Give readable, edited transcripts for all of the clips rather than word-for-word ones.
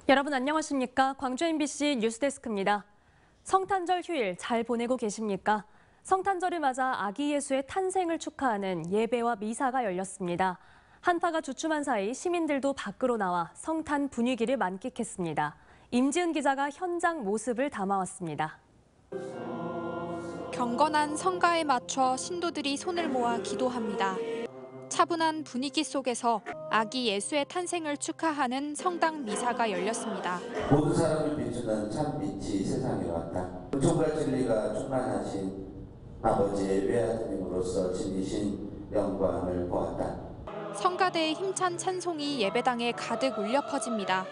여러분 안녕하십니까? 광주 MBC 뉴스데스크입니다. 성탄절 휴일 잘 보내고 계십니까? 성탄절을 맞아 아기 예수의 탄생을 축하하는 예배와 미사가 열렸습니다. 한파가 주춤한 사이 시민들도 밖으로 나와 성탄 분위기를 만끽했습니다. 임지은 기자가 현장 모습을 담아왔습니다. 경건한 성가에 맞춰 신도들이 손을 모아 기도합니다. 차분한 분위기 속에서 아기 예수의 탄생을 축하하는 성당 미사가 열렸습니다. 모든 사람을 비추는 참 빛이 세상에 왔다. 종과 진리가 충만하신 아버지의 외아드님으로서 지니신 영광을 보았다. 성가대의 힘찬 찬송이 예배당에 가득 울려 퍼집니다.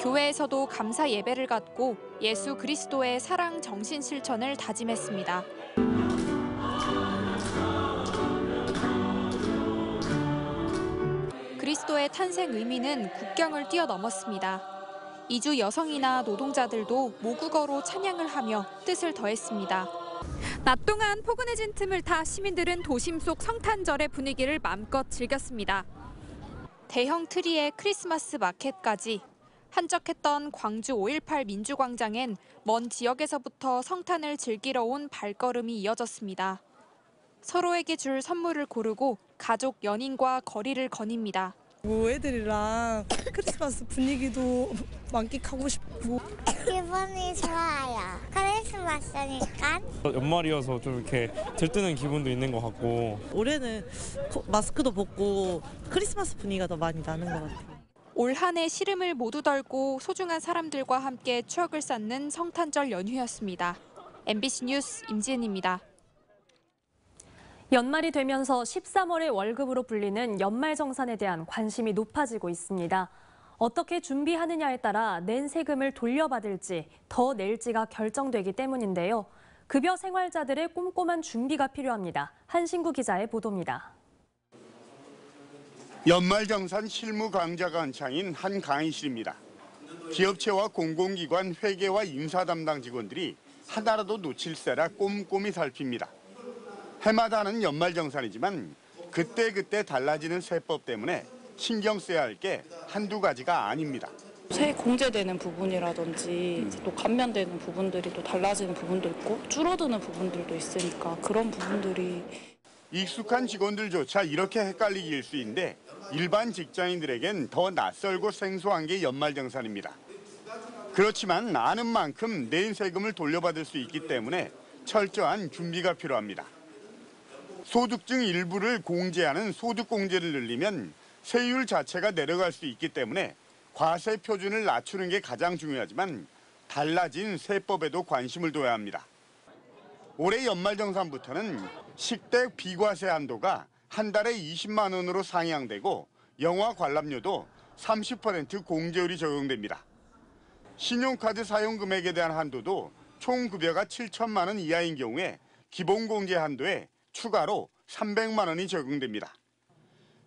교회에서도 감사 예배를 갖고 예수 그리스도의 사랑 정신 실천을 다짐했습니다. 그리스도의 탄생 의미는 국경을 뛰어넘었습니다. 이주 여성이나 노동자들도 모국어로 찬양을 하며 뜻을 더했습니다. 낮 동안 포근해진 틈을 타 시민들은 도심 속 성탄절의 분위기를 마음껏 즐겼습니다. 대형 트리에 크리스마스 마켓까지 한적했던 광주 5.18 민주광장엔 먼 지역에서부터 성탄을 즐기러 온 발걸음이 이어졌습니다. 서로에게 줄 선물을 고르고 가족 연인과 거리를 거닙니다. 애들이랑 크리스마스 분위기도 만끽하고 싶고 기분이 좋아요. 크리스마스니까. 연말이어서 좀 이렇게 들뜨는 기분도 있는 것 같고. 올해는 마스크도 벗고 크리스마스 분위기가 더 많이 나는 것 같아요. 올 한 해 시름을 모두 덜고 소중한 사람들과 함께 추억을 쌓는 성탄절 연휴였습니다. MBC 뉴스 임지은입니다. 연말이 되면서 13월의 월급으로 불리는 연말정산에 대한 관심이 높아지고 있습니다. 어떻게 준비하느냐에 따라 낸 세금을 돌려받을지 더 낼지가 결정되기 때문인데요. 급여 생활자들의 꼼꼼한 준비가 필요합니다. 한신구 기자의 보도입니다. 연말정산 실무 강좌가 한창인 한 강의실입니다. 기업체와 공공기관 회계와 인사 담당 직원들이 하나라도 놓칠세라 꼼꼼히 살핍니다. 해마다 하는 연말정산이지만 그때그때 달라지는 세법 때문에 신경 써야 할 게 한두 가지가 아닙니다. 세액 공제되는 부분이라든지 또 감면되는 부분들이 또 달라지는 부분도 있고 줄어드는 부분들도 있으니까 그런 부분들이 익숙한 직원들조차 이렇게 헷갈리기 일쑤인데 일반 직장인들에겐 더 낯설고 생소한 게 연말정산입니다. 그렇지만 아는 만큼 낸 세금을 돌려받을 수 있기 때문에 철저한 준비가 필요합니다. 소득 중 일부를 공제하는 소득공제를 늘리면 세율 자체가 내려갈 수 있기 때문에 과세 표준을 낮추는 게 가장 중요하지만 달라진 세법에도 관심을 둬야 합니다. 올해 연말정산부터는 식대 비과세 한도가 한 달에 20만 원으로 상향되고 영화 관람료도 30% 공제율이 적용됩니다. 신용카드 사용 금액에 대한 한도도 총 급여가 7천만 원 이하인 경우에 기본공제 한도에 추가로 300만 원이 적용됩니다.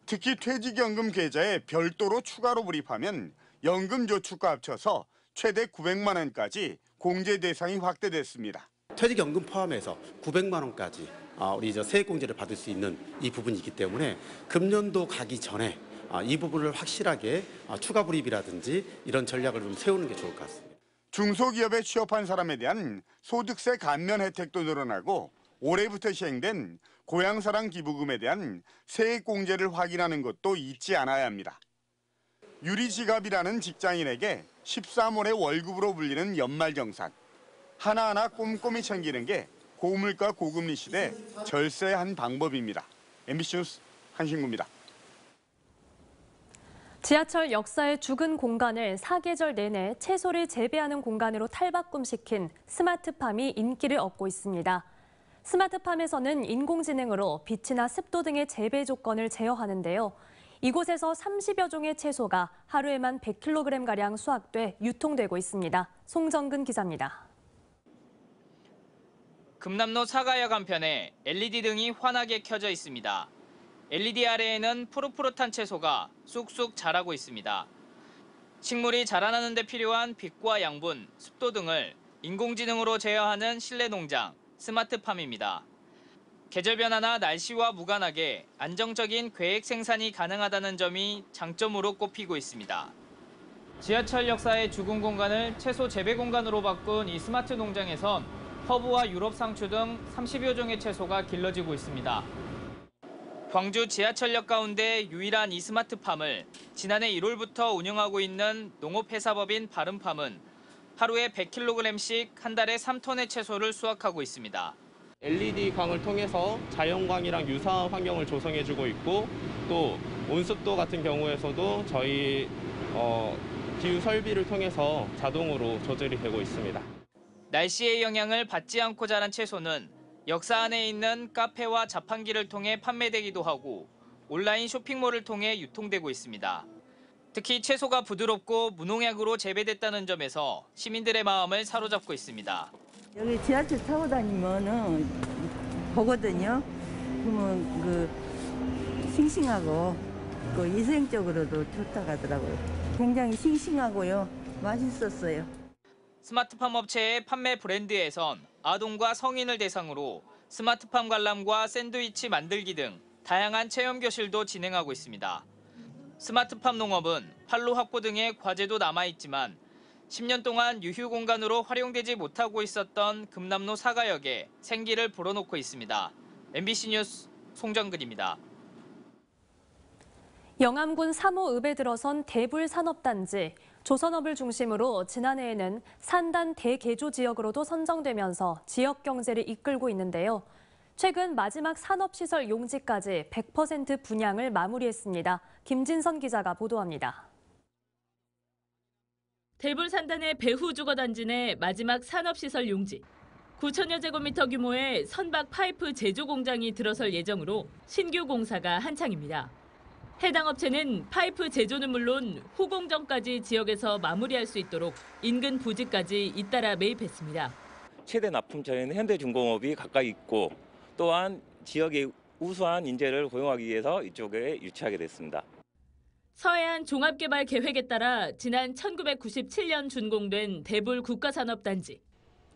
특히 퇴직연금 계좌에 별도로 추가로 불입하면 연금저축과 합쳐서 최대 900만 원까지 공제 대상이 확대됐습니다. 퇴직연금 포함해서 900만 원까지 우리 세액공제를 받을 수 있는 이 부분이기 때문에 금년도 가기 전에 이 부분을 확실하게 추가 불입이라든지 이런 전략을 좀 세우는 게 좋을 것 같습니다. 중소기업에 취업한 사람에 대한 소득세 감면 혜택도 늘어나고 올해부터 시행된 고향사랑 기부금에 대한 세액공제를 확인하는 것도 잊지 않아야 합니다. 유리지갑이라는 직장인에게 13월의 월급으로 불리는 연말정산. 하나하나 꼼꼼히 챙기는 게 고물가 고금리 시대 절세의 한 방법입니다. MBC 뉴스 한신구입니다. 지하철 역사의 죽은 공간을 사계절 내내 채소를 재배하는 공간으로 탈바꿈시킨 스마트팜이 인기를 얻고 있습니다. 스마트팜에서는 인공지능으로 빛이나 습도 등의 재배 조건을 제어하는데요. 이곳에서 30여 종의 채소가 하루에만 100kg가량 수확돼 유통되고 있습니다. 송정근 기자입니다. 금남로 사가역 한편에 LED 등이 환하게 켜져 있습니다. LED 아래에는 푸릇푸릇한 채소가 쑥쑥 자라고 있습니다. 식물이 자라나는 데 필요한 빛과 양분, 습도 등을 인공지능으로 제어하는 실내 농장, 스마트팜입니다. 계절 변화나 날씨와 무관하게 안정적인 계획 생산이 가능하다는 점이 장점으로 꼽히고 있습니다. 지하철 역사의 죽은 공간을 채소 재배 공간으로 바꾼 이 스마트 농장에선 허브와 유럽 상추 등 30여 종의 채소가 길러지고 있습니다. 광주 지하철역 가운데 유일한 이 스마트팜을 지난해 1월부터 운영하고 있는 농업회사법인 바른팜은 하루에 100kg씩 한 달에 3톤의 채소를 수확하고 있습니다. LED 광을 통해서 자연광이랑 유사한 환경을 조성해주고 있고 또 온습도 같은 경우에서도 저희 기후 설비를 통해서 자동으로 조절이 되고 있습니다. 날씨의 영향을 받지 않고 자란 채소는 역사 안에 있는 카페와 자판기를 통해 판매되기도 하고 온라인 쇼핑몰을 통해 유통되고 있습니다. 특히 채소가 부드럽고 무농약으로 재배됐다는 점에서 시민들의 마음을 사로잡고 있습니다. 여기 지하철 타고 다니면은 보거든요. 그러면 싱싱하고 위생적으로도 좋다고 하더라고요. 굉장히 싱싱하고요. 맛있었어요. 스마트팜 업체의 판매 브랜드에선 아동과 성인을 대상으로 스마트팜 관람과 샌드위치 만들기 등 다양한 체험 교실도 진행하고 있습니다. 스마트팜 농업은 판로 확보 등의 과제도 남아있지만 10년 동안 유휴 공간으로 활용되지 못하고 있었던 금남로 사가역에 생기를 불어넣고 있습니다. MBC 뉴스 송정근입니다. 영암군 3호 읍에 들어선 대불산업단지. 조선업을 중심으로 지난해에는 산단 대개조 지역으로도 선정되면서 지역 경제를 이끌고 있는데요. 최근 마지막 산업시설 용지까지 100% 분양을 마무리했습니다. 김진선 기자가 보도합니다. 대불산단의 배후주거단지 내 마지막 산업시설 용지. 9천여 제곱미터 규모의 선박 파이프 제조 공장이 들어설 예정으로 신규 공사가 한창입니다. 해당 업체는 파이프 제조는 물론 후공정까지 지역에서 마무리할 수 있도록 인근 부지까지 잇따라 매입했습니다. 최대 납품처에는 현대중공업이 가까이 있고 또한 지역의 우수한 인재를 고용하기 위해서 이쪽에 유치하게 됐습니다. 서해안 종합개발 계획에 따라 지난 1997년 준공된 대불 국가산업단지.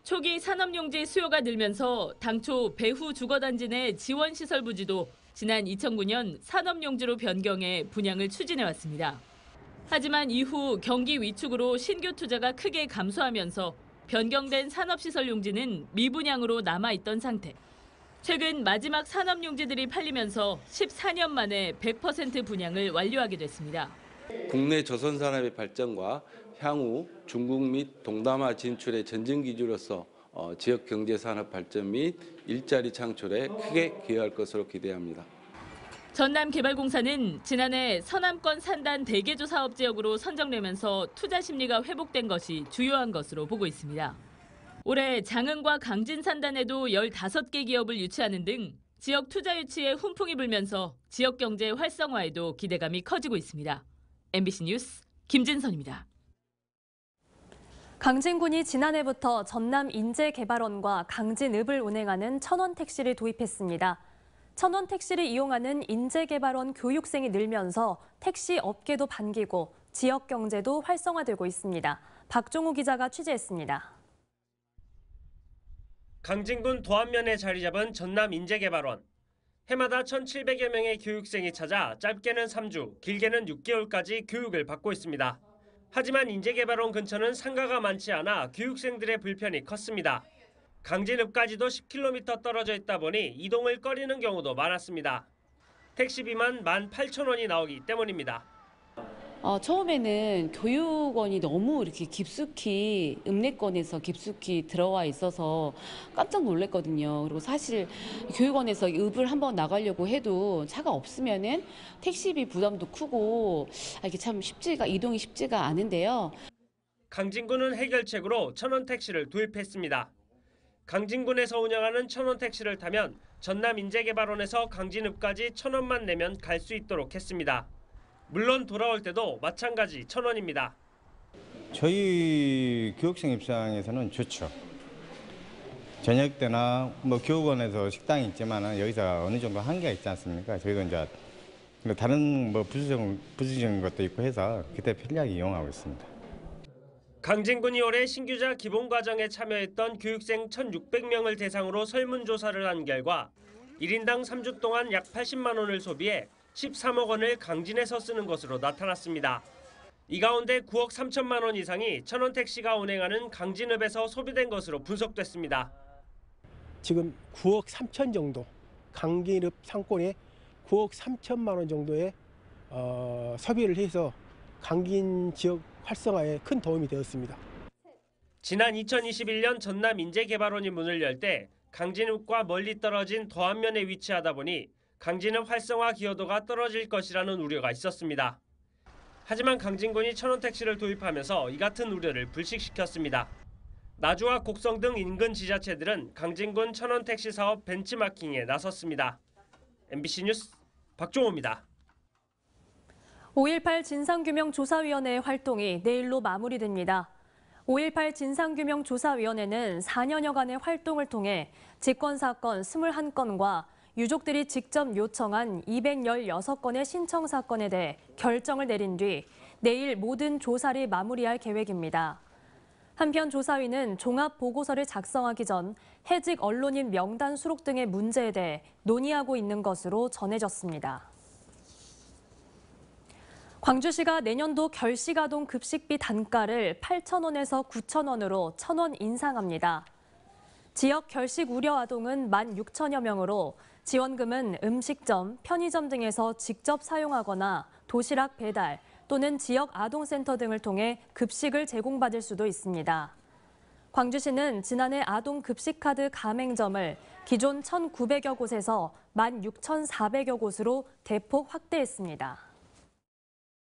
초기 산업용지 수요가 늘면서 당초 배후 주거단지 내 지원시설 부지도 지난 2009년 산업용지로 변경해 분양을 추진해왔습니다. 하지만 이후 경기 위축으로 신규 투자가 크게 감소하면서 변경된 산업시설 용지는 미분양으로 남아있던 상태. 최근 마지막 산업용지들이 팔리면서 14년 만에 100% 분양을 완료하게 됐습니다. 국내 조선산업의 발전과 향후 중국 및 동남아 진출의 전진기지로서 지역 경제산업 발전 및 일자리 창출에 크게 기여할 것으로 기대합니다. 전남개발공사는 지난해 서남권 산단 대개조 사업 지역으로 선정되면서 투자 심리가 회복된 것이 주요한 것으로 보고 있습니다. 올해 장흥과 강진 산단에도 15개 기업을 유치하는 등 지역 투자 유치에 훈풍이 불면서 지역 경제 활성화에도 기대감이 커지고 있습니다. MBC 뉴스 김진선입니다. 강진군이 지난해부터 전남 인재개발원과 강진읍을 운행하는 천원택시를 도입했습니다. 천원택시를 이용하는 인재개발원 교육생이 늘면서 택시 업계도 반기고 지역 경제도 활성화되고 있습니다. 박종우 기자가 취재했습니다. 강진군 도안면에 자리 잡은 전남 인재개발원. 해마다 1,700여 명의 교육생이 찾아 짧게는 3주, 길게는 6개월까지 교육을 받고 있습니다. 하지만 인재개발원 근처는 상가가 많지 않아 교육생들의 불편이 컸습니다. 강진읍까지도 10km 떨어져 있다 보니 이동을 꺼리는 경우도 많았습니다. 택시비만 18,000원이 나오기 때문입니다. 처음에는 교육원이 너무 이렇게 깊숙이 읍내권에서 깊숙이 들어와 있어서 깜짝 놀랐거든요. 그리고 사실 교육원에서 읍을 한번 나가려고 해도 차가 없으면은 택시비 부담도 크고 이게 참 이동이 쉽지가 않은데요. 강진군은 해결책으로 천원택시를 도입했습니다. 강진군에서 운영하는 천원택시를 타면 전남인재개발원에서 강진읍까지 1,000원만 내면 갈 수 있도록 했습니다. 물론 돌아올 때도 마찬가지 1,000원입니다. 저희 교육생 입장에서는 좋죠. 저녁 때나 교육원에서 식당이 있지만 여기서 어느 정도 한계가 있지 않습니까? 저희도 이제 다른 부수적인 것도 있고 해서 그때 편리하게 이용하고 있습니다. 강진군이 올해 신규자 기본과정에 참여했던 교육생 1,600명을 대상으로 설문조사를 한 결과 1인당 3주 동안 약 80만 원을 소비해 13억 원을 강진에서 쓰는 것으로 나타났습니다. 이 가운데 9억 3천만 원 이상이 천원택시가 운행하는 강진읍에서 소비된 것으로 분석됐습니다. 지금 9억 3천 정도, 강진읍 상권에 9억 3천만 원 정도의 소비를 해서 강진 지역 활성화에 큰 도움이 되었습니다. 지난 2021년 전남인재개발원이 문을 열 때 강진읍과 멀리 떨어진 더안면에 위치하다 보니 강진읍 활성화 기여도가 떨어질 것이라는 우려가 있었습니다. 하지만 강진군이 천원택시를 도입하면서 이 같은 우려를 불식시켰습니다. 나주와 곡성 등 인근 지자체들은 강진군 천원택시 사업 벤치마킹에 나섰습니다. MBC 뉴스 박종호입니다. 5.18 진상규명조사위원회 활동이 내일로 마무리됩니다. 5.18 진상규명조사위원회는 4년여간의 활동을 통해 직권사건 21건과 유족들이 직접 요청한 216건의 신청 사건에 대해 결정을 내린 뒤 내일 모든 조사를 마무리할 계획입니다. 한편 조사위는 종합보고서를 작성하기 전 해직 언론인 명단 수록 등의 문제에 대해 논의하고 있는 것으로 전해졌습니다. 광주시가 내년도 결식아동 급식비 단가를 8,000원에서 9,000원으로 1,000원 인상합니다. 지역 결식 우려 아동은 16,000여 명으로 지원금은 음식점, 편의점 등에서 직접 사용하거나 도시락 배달 또는 지역 아동센터 등을 통해 급식을 제공받을 수도 있습니다. 광주시는 지난해 아동 급식카드 가맹점을 기존 1,900여 곳에서 16,400여 곳으로 대폭 확대했습니다.